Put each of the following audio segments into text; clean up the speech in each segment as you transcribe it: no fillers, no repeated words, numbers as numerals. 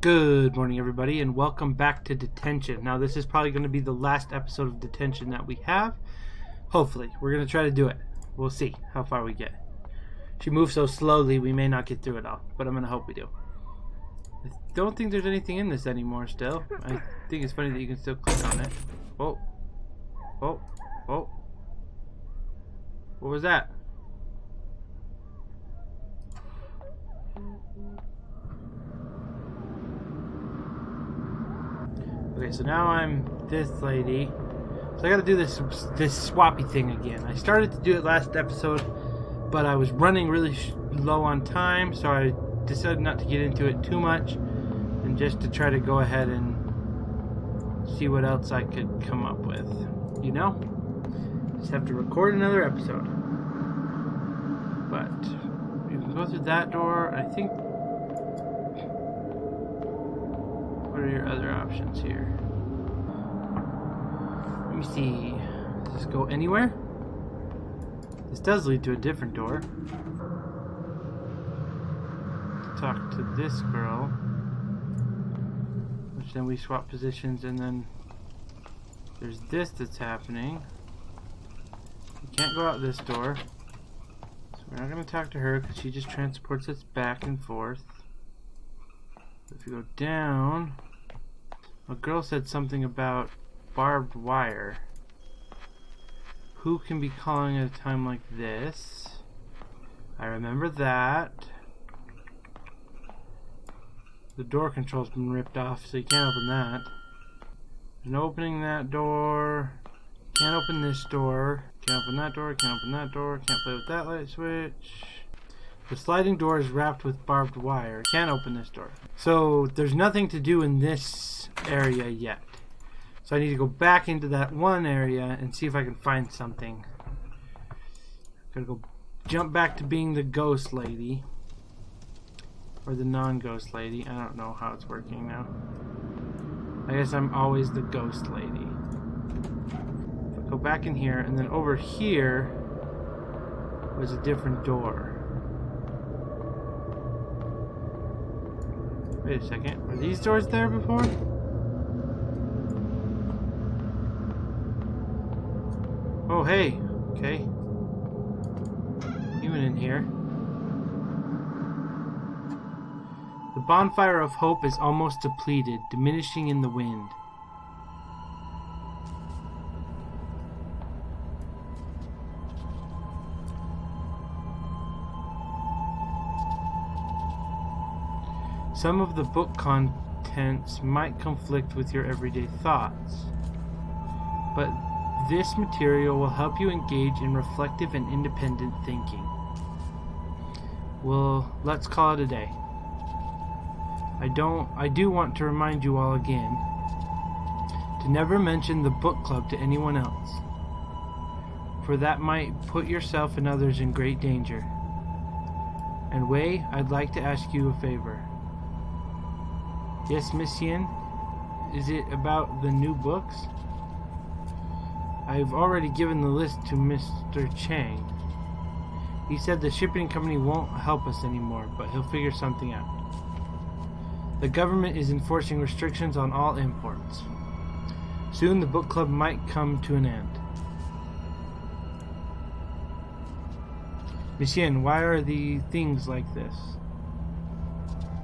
Good morning, everybody, and welcome back to Detention. Now, this is probably going to be the last episode of Detention that we have. Hopefully. We're going to try to do it. We'll see how far we get. She moves so slowly, we may not get through it all, but I'm going to hope we do. I don't think there's anything in this anymore still. I think it's funny that you can still click on it. Oh. Oh. Oh. What was that? Okay, so now I'm this lady. So I gotta do this swappy thing again. I started to do it last episode, but I was running really low on time, so I decided not to get into it too much, and just to try to go ahead and see what else I could come up with. You know? Just have to record another episode. But you can go through that door. I think... What are your other options here? Let me see. Does this go anywhere? This does lead to a different door. Talk to this girl. Which then we swap positions, and then there's this that's happening. We can't go out this door. So we're not going to talk to her because she just transports us back and forth. If you go down, a girl said something about barbed wire. Who can be calling at a time like this? I remember that. The door control's been ripped off, so you can't open that. There's no opening that door. Can't open this door. Can't open that door. Can't open that door. Can't play with that light switch. The sliding door is wrapped with barbed wire. Can't open this door. So there's nothing to do in this area yet. So I need to go back into that one area and see if I can find something. Gotta go jump back to being the ghost lady. Or the non-ghost lady. I don't know how it's working now. I guess I'm always the ghost lady. If I go back in here, and then over here was a different door. Wait a second. Were these doors there before? Oh, hey. Okay. You went in here. The bonfire of hope is almost depleted, diminishing in the wind. Some of the book contents might conflict with your everyday thoughts, but this material will help you engage in reflective and independent thinking. Well, let's call it a day. I do want to remind you all again to never mention the book club to anyone else, for that might put yourself and others in great danger. And Wei, I'd like to ask you a favor. Yes, Miss Yin? Is it about the new books? I've already given the list to Mr. Chang. He said the shipping company won't help us anymore, but he'll figure something out. The government is enforcing restrictions on all imports. Soon the book club might come to an end. Miss Yin, why are the things like this?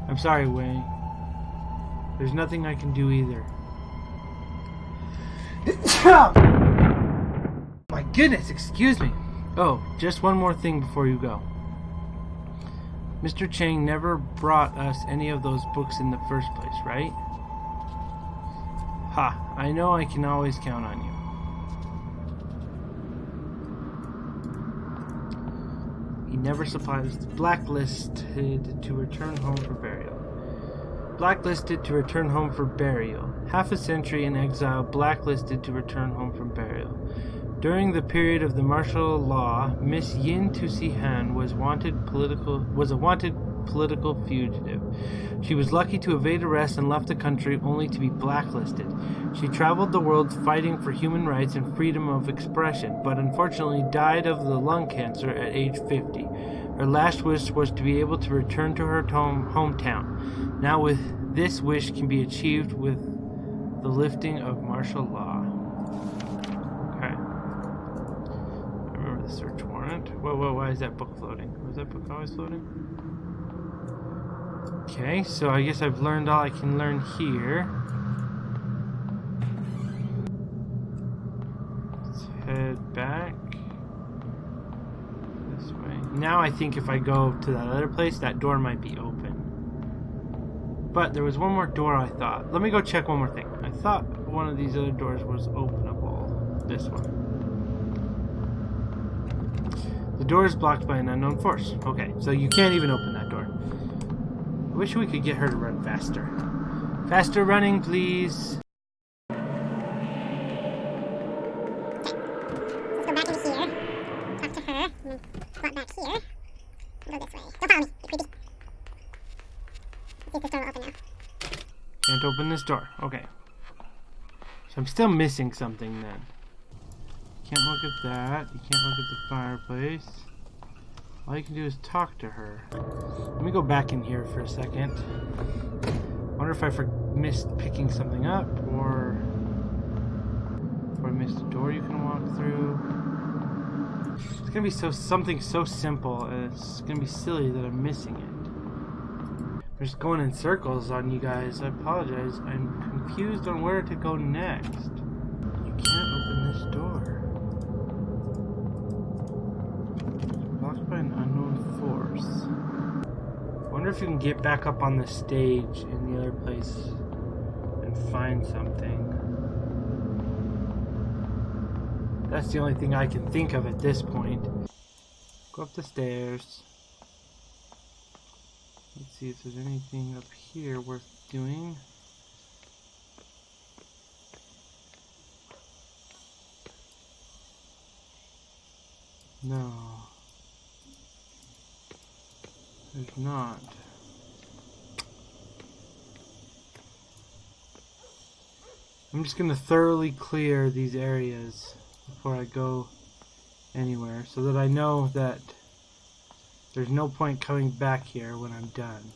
I'm sorry, Wei. There's nothing I can do either. My goodness, excuse me. Oh, just one more thing before you go. Mr. Chang never brought us any of those books in the first place, right? Ha, I know I can always count on you. He never supplied us. Blacklisted to return home for burial. Blacklisted to return home for burial. Half a century in exile, blacklisted to return home for burial. During the period of the martial law, Miss Yin Tusi-Han was a wanted political fugitive. She was lucky to evade arrest and left the country only to be blacklisted. She traveled the world fighting for human rights and freedom of expression, but unfortunately died of the lung cancer at age 50. Her last wish was to be able to return to her hometown. Now with This wish can be achieved with the lifting of martial law. Okay. I remember the search warrant. Whoa, why is that book floating? Was that book always floating? Okay, so I guess I've learned all I can learn here. Let's head back this way. Now I think if I go to that other place, that door might be open. But there was one more door I thought. Let me go check one more thing. I thought one of these other doors was openable. This one. The door is blocked by an unknown force. Okay, so you can't even open that door. I wish we could get her to run faster. Faster running, please. Let's go back in here. Talk to her. And then walk back here. And go this way. Don't follow me. You're creepy. Let's see if this door will open now. Can't open this door. Okay. So I'm still missing something then. You can't look at that. You can't look at the fireplace. All you can do is talk to her. Let me go back in here for a second. I wonder if I missed picking something up, or if I missed a door you can walk through. It's gonna be something so simple, and it's gonna be silly that I'm missing it. I'm just going in circles on you guys. I apologize. I'm confused on where to go next. You can't open this door. Blocked by an unknown force. I wonder if you can get back up on the stage in the other place and find something. That's the only thing I can think of at this point. Go up the stairs. Let's see if there's anything up here worth doing. No. There's not. I'm just gonna thoroughly clear these areas before I go anywhere, so that I know that there's no point coming back here when I'm done.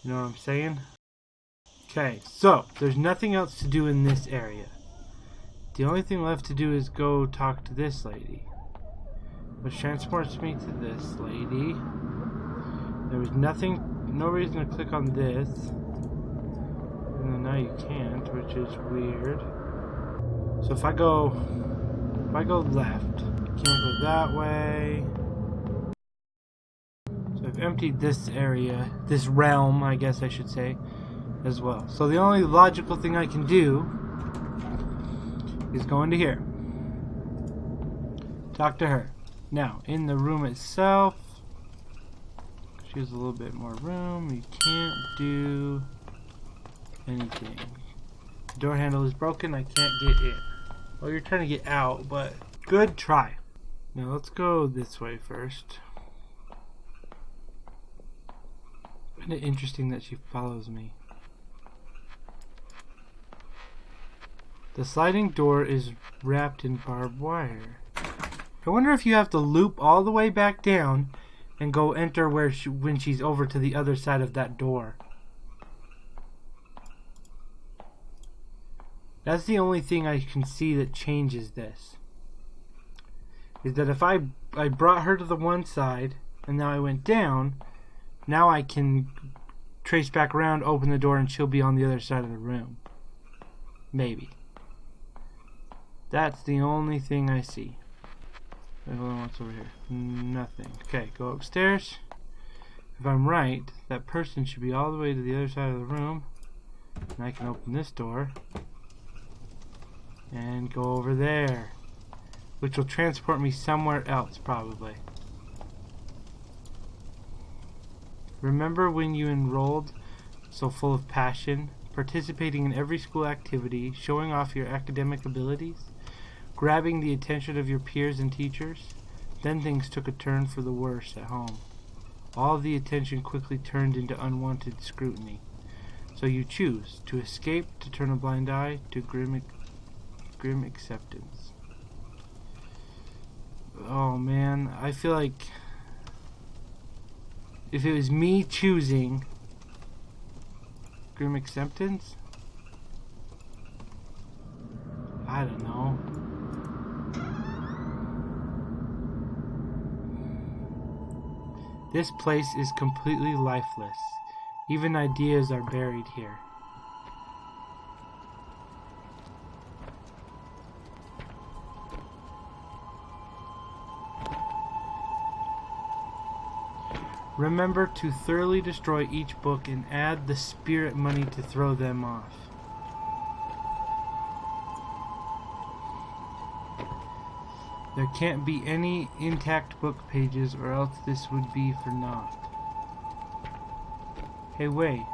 You know what I'm saying? Okay, so there's nothing else to do in this area. The only thing left to do is go talk to this lady, which transports me to this lady. There was no reason to click on this. And now you can't, which is weird. So if I go left, I can't go that way. So I've emptied this area, this realm, I guess I should say, as well. So the only logical thing I can do is go into here. Talk to her. Now, in the room itself, she has a little bit more room. You can't do anything. The door handle is broken. I can't get in. Well, you're trying to get out, but good try. Now, let's go this way first. Kind of interesting that she follows me. The sliding door is wrapped in barbed wire. I wonder if you have to loop all the way back down and go enter when she's over to the other side of that door. That's the only thing I can see that changes this. Is that if I brought her to the one side and now I went down, now I can trace back around, open the door, and she'll be on the other side of the room. Maybe. That's the only thing I see. Wait, hold on, what's over here? Nothing. Okay, go upstairs. If I'm right, that person should be all the way to the other side of the room. And I can open this door and go over there, which will transport me somewhere else, probably. Remember when you enrolled so full of passion, participating in every school activity, showing off your academic abilities, grabbing the attention of your peers and teachers? Then things took a turn for the worse at home. All the attention quickly turned into unwanted scrutiny. So you choose to escape, to turn a blind eye, to grim acceptance. Oh man, I feel like if it was me choosing Grim acceptance? I don't know. This place is completely lifeless. Even ideas are buried here. Remember to thoroughly destroy each book and add the spirit money to throw them off. There can't be any intact book pages or else this would be for naught. Hey, wait.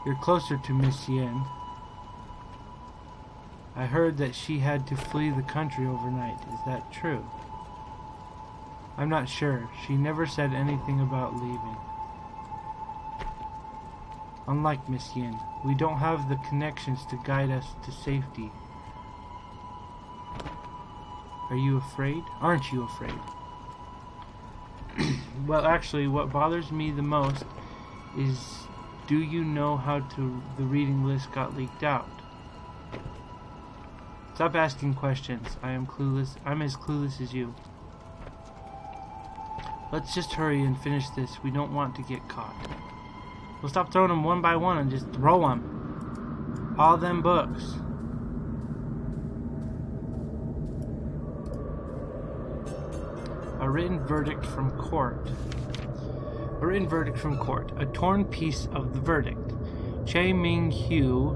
You're closer to Miss Yen. I heard that she had to flee the country overnight. Is that true? I'm not sure. She never said anything about leaving. Unlike Miss Yin, we don't have the connections to guide us to safety. Are you afraid? Aren't you afraid? Well, actually, what bothers me the most is, do you know how the reading list got leaked out? Stop asking questions. I am clueless. I'm as clueless as you. Let's just hurry and finish this. We don't want to get caught. We'll stop throwing them one by one and just throw them. All them books. A written verdict from court. A written verdict from court. A torn piece of the verdict. Che Ming-hu,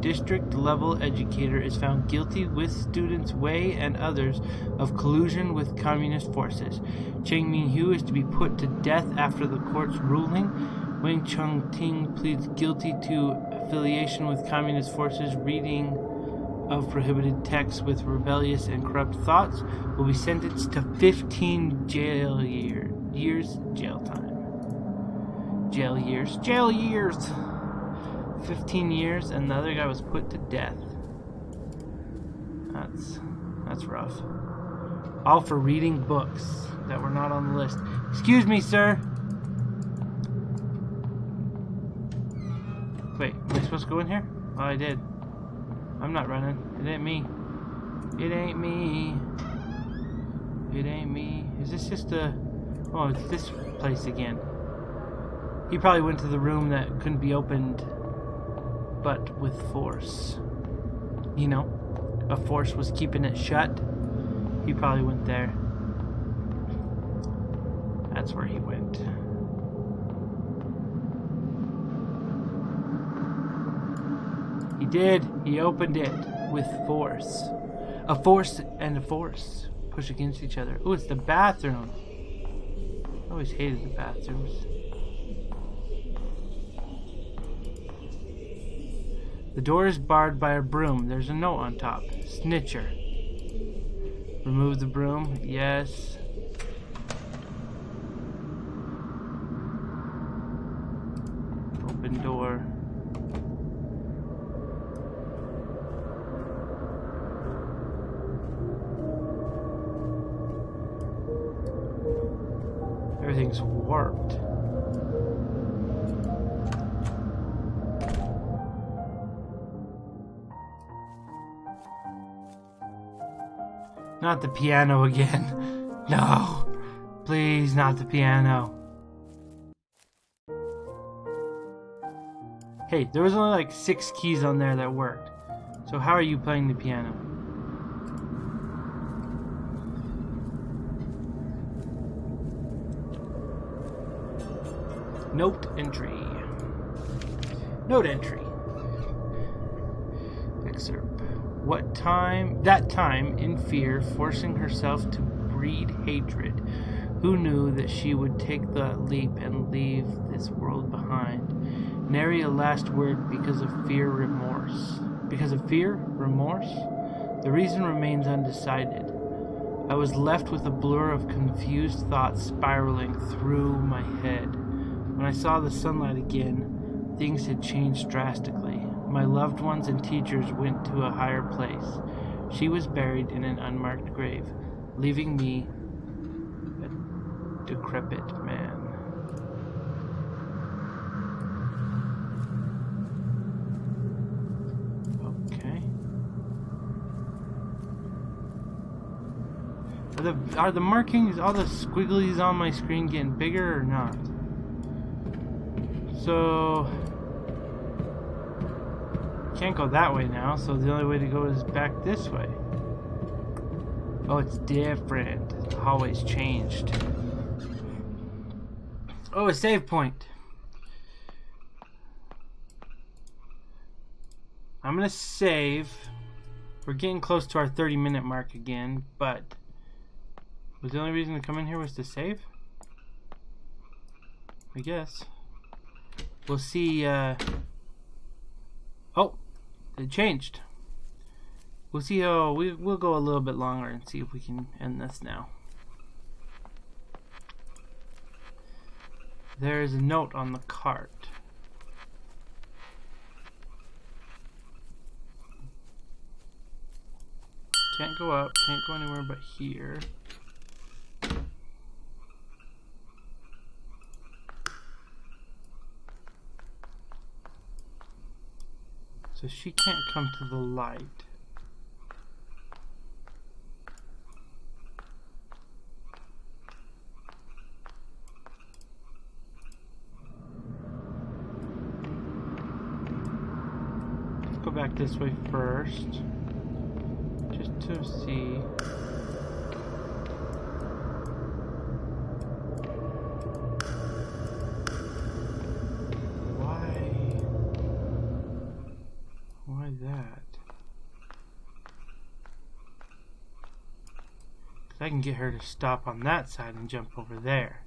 district-level educator, is found guilty with students Wei and others of collusion with communist forces. Cheng Ming-hu is to be put to death after the court's ruling. Wang Chongting pleads guilty to affiliation with communist forces, reading of prohibited texts with rebellious and corrupt thoughts, will be sentenced to 15 years jail time. Jail years. 15 years, and the other guy was put to death. That's rough. All for reading books that were not on the list. Excuse me, sir. Wait, am I supposed to go in here? Oh, I did. I'm not running. It ain't me. It ain't me. It ain't me. Is this just a... Oh, it's this place again. He probably went to the room that couldn't be opened, but with force. You know, a force was keeping it shut. He probably went there. That's where he went. He did. He opened it with force. A force and a force push against each other. Oh, it's the bathroom. I always hated the bathrooms. The door is barred by a broom. There's a note on top. Snitcher. Remove the broom. Yes. Open door. Everything's warped. Not the piano again. No. Please, not the piano. Hey, there was only like 6 keys on there that worked. So how are you playing the piano? Note entry. Note entry. Excerpt. That time, in fear, forcing herself to breed hatred, who knew that she would take the leap and leave this world behind? Nary a last word because of fear, remorse. Because of fear, remorse? The reason remains undecided. I was left with a blur of confused thoughts spiraling through my head. When I saw the sunlight again, things had changed drastically. My loved ones and teachers went to a higher place. She was buried in an unmarked grave, leaving me a decrepit man. Are the markings, all the squigglies on my screen getting bigger or not? So can't go that way now, so the only way to go is back this way. Oh, it's different. The hallway's changed. Oh, a save point. I'm gonna save. We're getting close to our 30-minute mark again, but was the only reason to come in here was to save? I guess. We'll see. Oh, it changed. We'll see how we'll go a little bit longer and see if we can end this now. There's a note on the cart. Can't go up, can't go anywhere but here. So she can't come to the light. Let's go back this way first. Just to see. Why that? 'Cause I can get her to stop on that side and jump over there.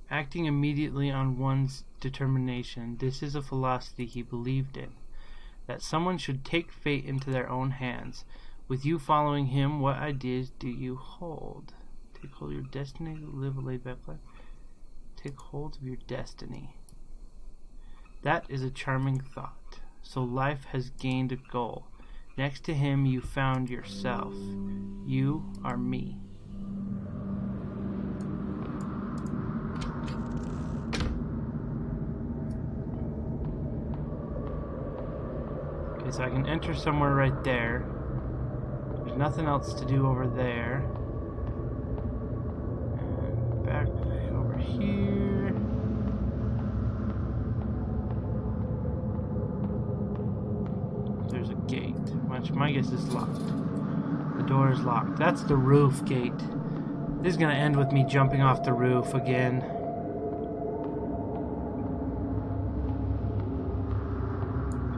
Acting immediately on one's determination, this is a philosophy he believed in. That someone should take fate into their own hands. With you following him, what ideas do you hold? Take hold of your destiny, live a laid-back life. Take hold of your destiny. That is a charming thought. So life has gained a goal. Next to him, you found yourself. You are me. So I can enter somewhere right there. There's nothing else to do over there. And back over here. There's a gate, which my guess is locked. The door is locked. That's the roof gate. This is gonna end with me jumping off the roof again.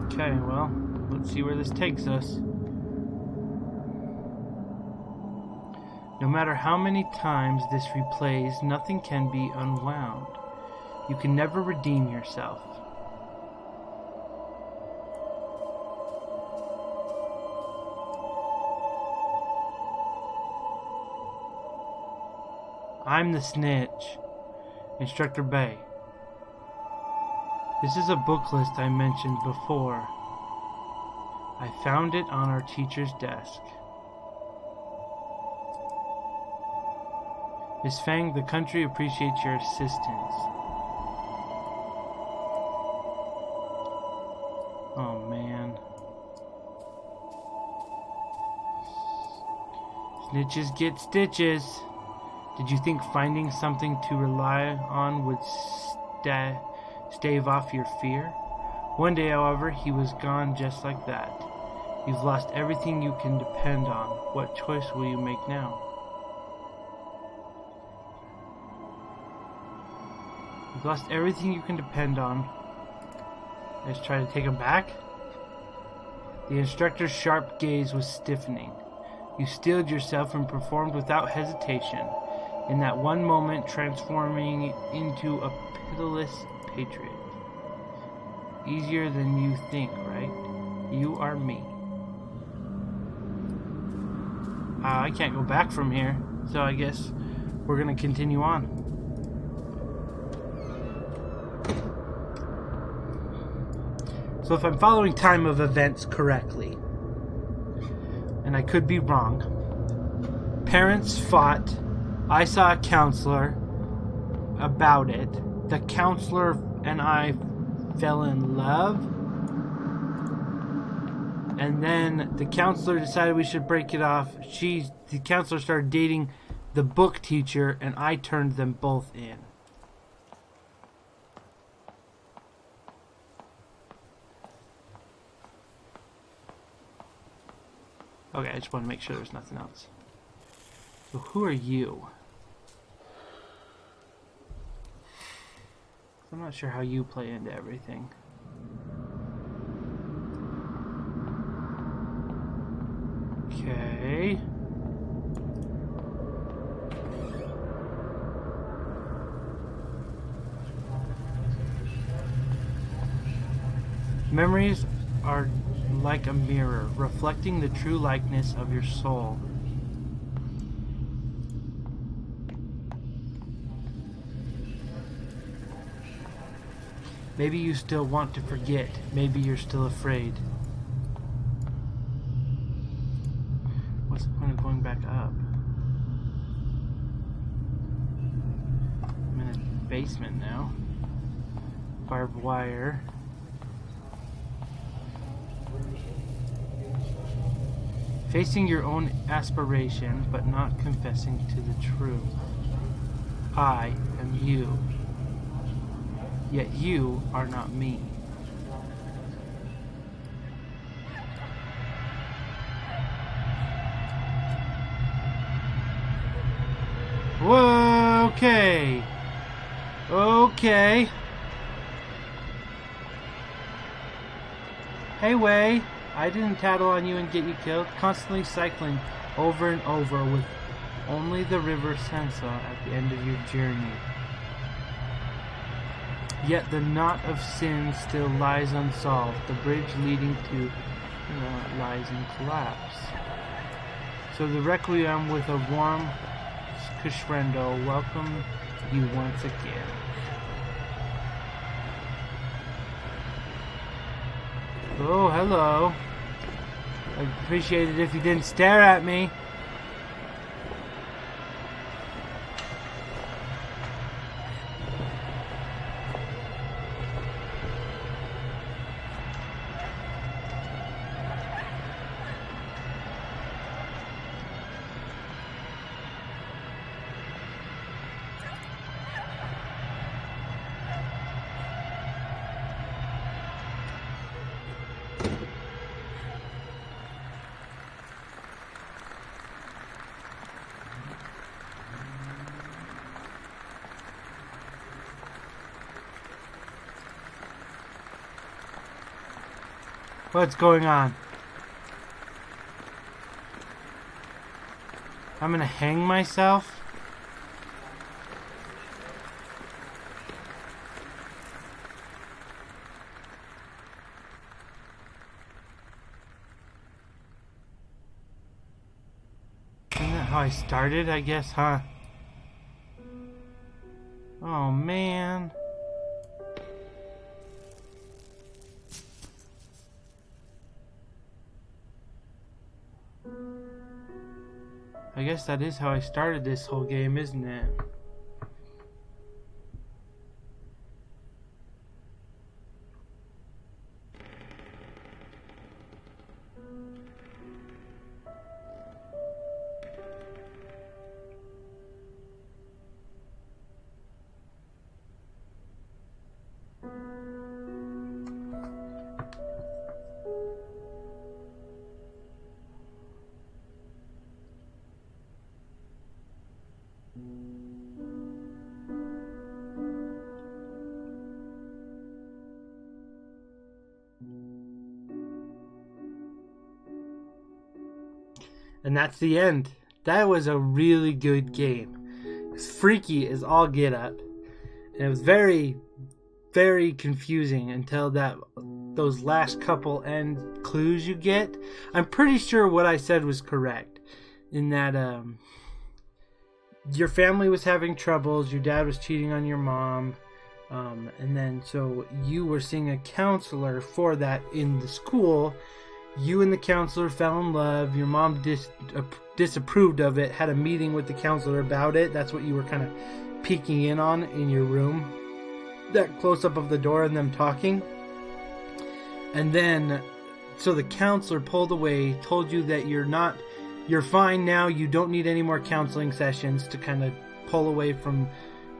Okay, well. Let's see where this takes us. No matter how many times this replays, nothing can be unwound. You can never redeem yourself. I'm the snitch. Instructor Bay. This is a book list I mentioned before. I found it on our teacher's desk. Miss Fang, the country appreciates your assistance. Oh man. Snitches get stitches. Did you think finding something to rely on would stave off your fear? One day, however, he was gone just like that. You've lost everything you can depend on. What choice will you make now? You've lost everything you can depend on. Let's try to take him back. The instructor's sharp gaze was stiffening. You steeled yourself and performed without hesitation. In that one moment, transforming into a pitiless patriot. Easier than you think, right? You are me. I can't go back from here, so I guess we're gonna continue on. So if I'm following time of events correctly, and I could be wrong, parents fought I saw a counselor about it. The counselor and I fell in love. And then the counselor decided we should break it off. The counselor started dating the book teacher, and I turned them both in. Okay, I just want to make sure there's nothing else. So who are you? I'm not sure how you play into everything. Okay. Memories are like a mirror, reflecting the true likeness of your soul. Maybe you still want to forget. Maybe you're still afraid. What's the point of going back up? I'm in a basement now. Barbed wire. Facing your own aspiration, but not confessing to the truth. I am you. Yet you are not me. Whoa, okay. Okay. Hey, Way. I didn't tattle on you and get you killed. Constantly cycling over and over with only the river Sensa at the end of your journey. Yet the knot of sin still lies unsolved. The bridge leading to lies in collapse. So the Requiem with a warm crescendo welcome you once again. Oh, hello. I'd appreciate it if you didn't stare at me. What's going on? I'm gonna hang myself? Isn't that how I started, I guess, huh? Oh, man. I guess that is how I started this whole game, isn't it? And that's the end. That was a really good game. It's freaky as all get up. And it was very, very confusing until those last couple end clues you get. I'm pretty sure what I said was correct. In that your family was having troubles, your dad was cheating on your mom, and then so you were seeing a counselor for that in the school. You and the counselor fell in love. Your mom disapproved of it, had a meeting with the counselor about it. That's what you were kind of peeking in on in your room. That close-up of the door and them talking. And then, so the counselor pulled away, told you that you're fine now, you don't need any more counseling sessions, to kind of pull away from,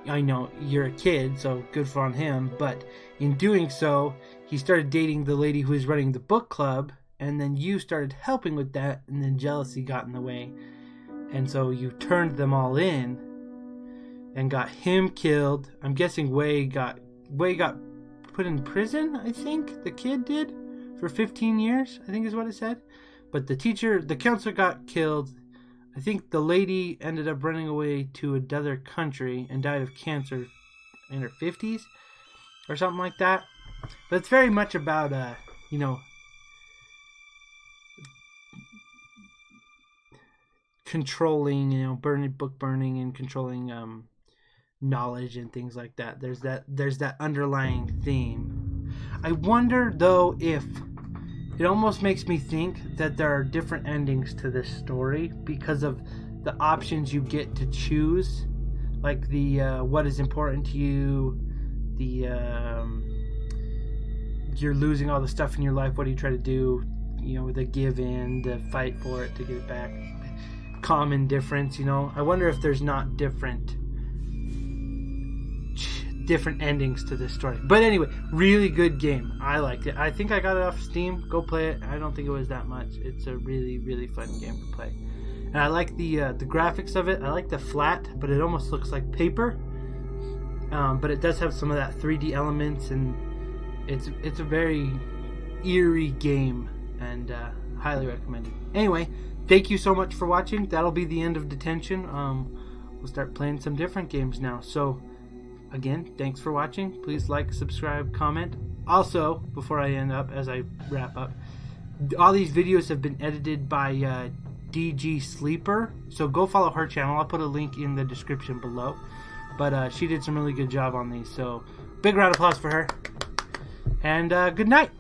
I know, you're a kid, so good for on him, but in doing so, he started dating the lady who was running the book club, and then you started helping with that, and then jealousy got in the way. And so you turned them all in, and got him killed. I'm guessing Wei got put in prison, I think, the kid did, for 15 years, I think is what it said. But the counselor got killed. I think the lady ended up running away to another country and died of cancer in her 50s or something like that. But it's very much about, controlling, book burning and controlling knowledge and things like that. There's that underlying theme. I wonder, though, if it almost makes me think that there are different endings to this story because of the options you get to choose, like the what is important to you, the you're losing all the stuff in your life, what do you try to do, the give in, the fight for it to get it back, common difference. I wonder if there's not different endings to this story. But anyway, really good game. I liked it. I think I got it off Steam. Go play it. I don't think it was that much. It's a really, really fun game to play. And I like the graphics of it. I like the flat, but it almost looks like paper. But it does have some of that 3D elements, and it's a very eerie game, and highly recommended. Anyway, thank you so much for watching. That'll be the end of Detention. We'll start playing some different games now. So again, thanks for watching. Please like, subscribe, comment. Also, before I as I wrap up, all these videos have been edited by DG Sleeper, so go follow her channel. I'll put a link in the description below. But she did some really good job on these, so big round of applause for her. And good night.